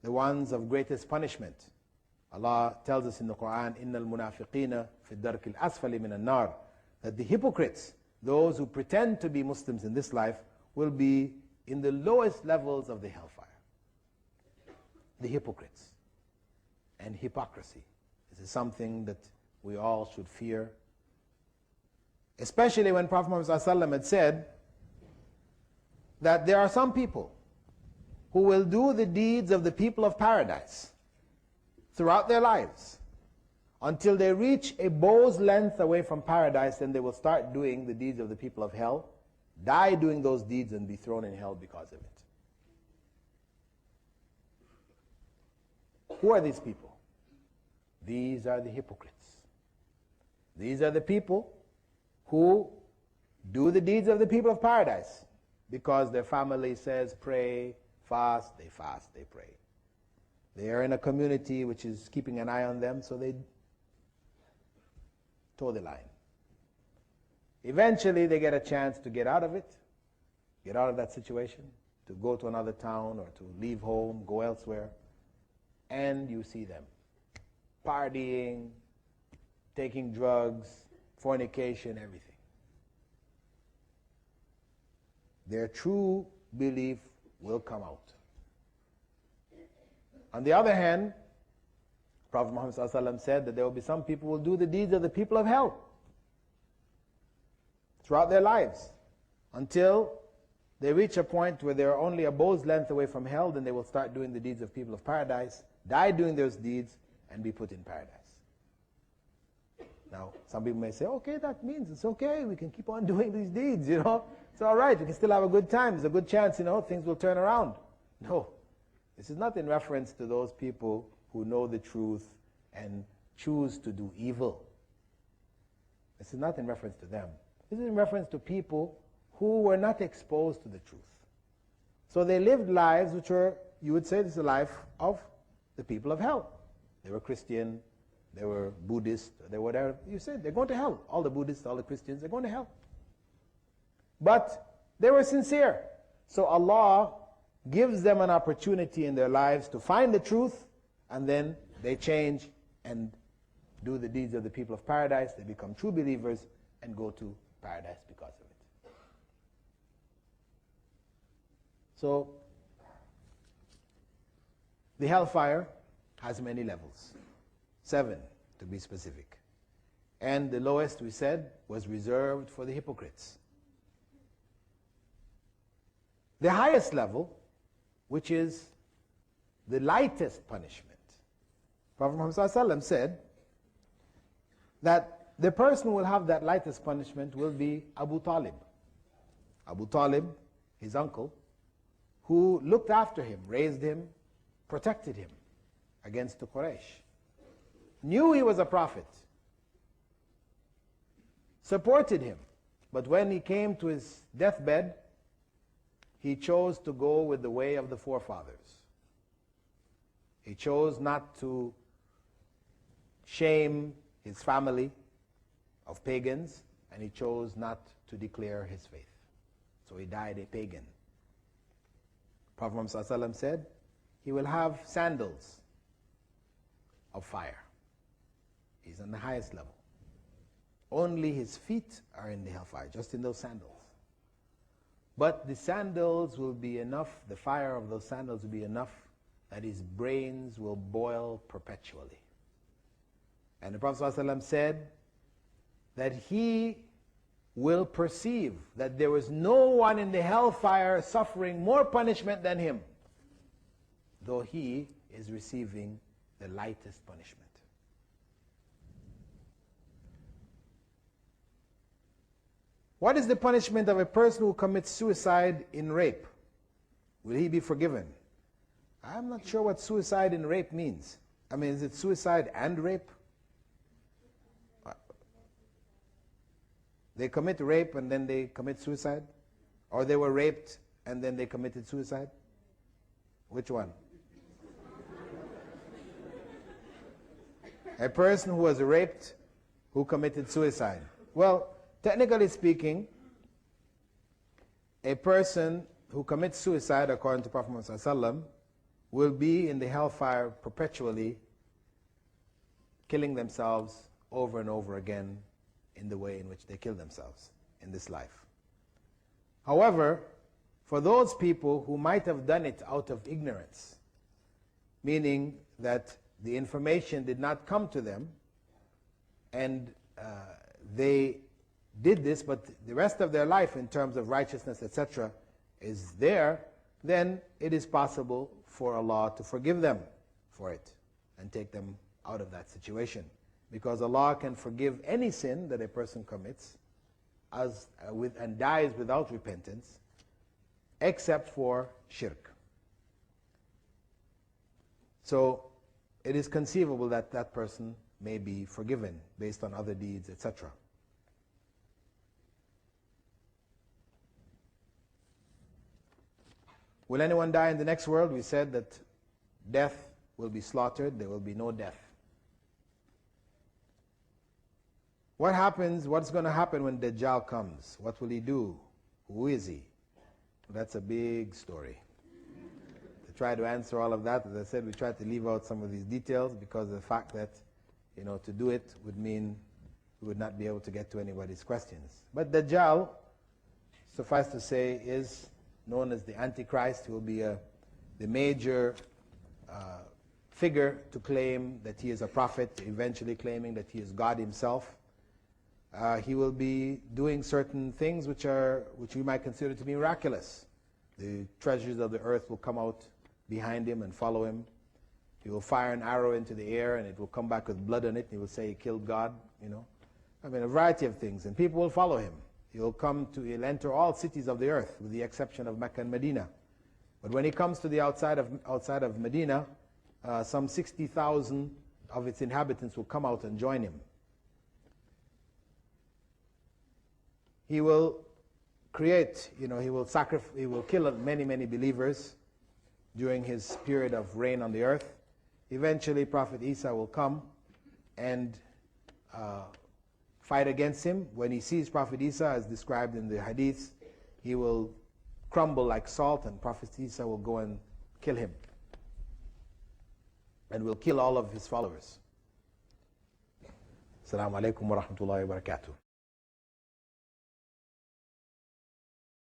the ones of greatest punishment. Allah tells us in the Quran, إِنَّ الْمُنَافِقِينَ فِي الدَّرْكِ الْأَسْفَلِ مِنَ النَّارِ, that the hypocrites, those who pretend to be Muslims in this life, will be in the lowest levels of the hellfire. The hypocrites and hypocrisy. This is something that we all should fear. Especially when Prophet Muhammad ﷺ had said that there are some people who will do the deeds of the people of paradise throughout their lives until they reach a bow's length away from paradise, then they will start doing the deeds of the people of hell, die doing those deeds, and be thrown in hell because of it. Who are these people? These are the hypocrites. These are the people who do the deeds of the people of paradise because their family says pray, fast, they pray. They are in a community which is keeping an eye on them, so they toe the line. Eventually they get a chance to get out of it, get out of that situation, to go to another town or to leave home, go elsewhere, and you see them partying, taking drugs, fornication, everything. Their true belief will come out. On the other hand, Prophet Muhammad ﷺ said that there will be some people who will do the deeds of the people of hell throughout their lives until they reach a point where they are only a bow's length away from hell. Then they will start doing the deeds of people of paradise, die doing those deeds, and be put in paradise. Now, some people may say, okay, that means it's okay, we can keep on doing these deeds, it's all right, we can still have a good time, there's a good chance, things will turn around. No, this is not in reference to those people who know the truth and choose to do evil. This is not in reference to them. This is in reference to people who were not exposed to the truth. So they lived lives which were, you would say, this is the life of the people of hell. They were Christian, they were Buddhist, they were whatever. You said they're going to hell. All the Buddhists, all the Christians, they're going to hell. But they were sincere. So Allah gives them an opportunity in their lives to find the truth, and then they change and do the deeds of the people of paradise. They become true believers and go to paradise because of it. So, the hellfire has many levels. 7 to be specific. And the lowest, we said, was reserved for the hypocrites. The highest level, which is the lightest punishment. Prophet Muhammad ﷺ said that the person who will have that lightest punishment will be Abu Talib. Abu Talib, his uncle, who looked after him, raised him, protected him against the Quraysh. Knew he was a prophet, supported him, but when he came to his deathbed, he chose to go with the way of the forefathers. He chose not to shame his family of pagans, and he chose not to declare his faith. So he died a pagan. Prophet Muhammad ﷺ said, he will have sandals of fire. He's on the highest level. Only his feet are in the hellfire, just in those sandals. But the sandals will be enough, the fire of those sandals will be enough that his brains will boil perpetually. And the Prophet ﷺ said that he will perceive that there was no one in the hellfire suffering more punishment than him, though he is receiving the lightest punishment. What is the punishment of a person who commits suicide in rape? Will he be forgiven? I'm not sure what suicide in rape means. I mean, is it suicide and rape? They commit rape and then they commit suicide? Or they were raped and then they committed suicide? Which one? A person who was raped who committed suicide. Well, technically speaking, a person who commits suicide, according to Prophet Muhammad ﷺ, will be in the hellfire perpetually, killing themselves over and over again in the way in which they kill themselves in this life. However, for those people who might have done it out of ignorance, meaning that the information did not come to them, and they did this, but the rest of their life in terms of righteousness, etc., is there, then it is possible for Allah to forgive them for it and take them out of that situation. Because Allah can forgive any sin that a person commits and dies without repentance, except for shirk. So it is conceivable that that person may be forgiven based on other deeds, etc. Will anyone die in the next world? We said that death will be slaughtered, there will be no death. What happens, what's going to happen when Dajjal comes? What will he do? Who is he? That's a big story. To try to answer all of that, as I said, we tried to leave out some of these details because of the fact that, to do it would mean we would not be able to get to anybody's questions. But Dajjal, suffice to say, is known as the Antichrist. He will be the major figure to claim that he is a prophet, eventually claiming that he is God himself. He will be doing certain things which we might consider to be miraculous. The treasures of the earth will come out behind him and follow him. He will fire an arrow into the air and it will come back with blood on it, and he will say he killed God, I mean, a variety of things, and people will follow him. He'll enter all cities of the earth with the exception of Mecca and Medina. But when he comes to the outside of Medina, some 60,000 of its inhabitants will come out and join him. He will create, he will kill many, many believers during his period of reign on the earth. Eventually, Prophet Isa will come and fight against him. When he sees Prophet Isa, as described in the hadiths, he will crumble like salt, and Prophet Isa will go and kill him and will kill all of his followers. Assalamu alaikum wa rahmatullahi wa barakatuh.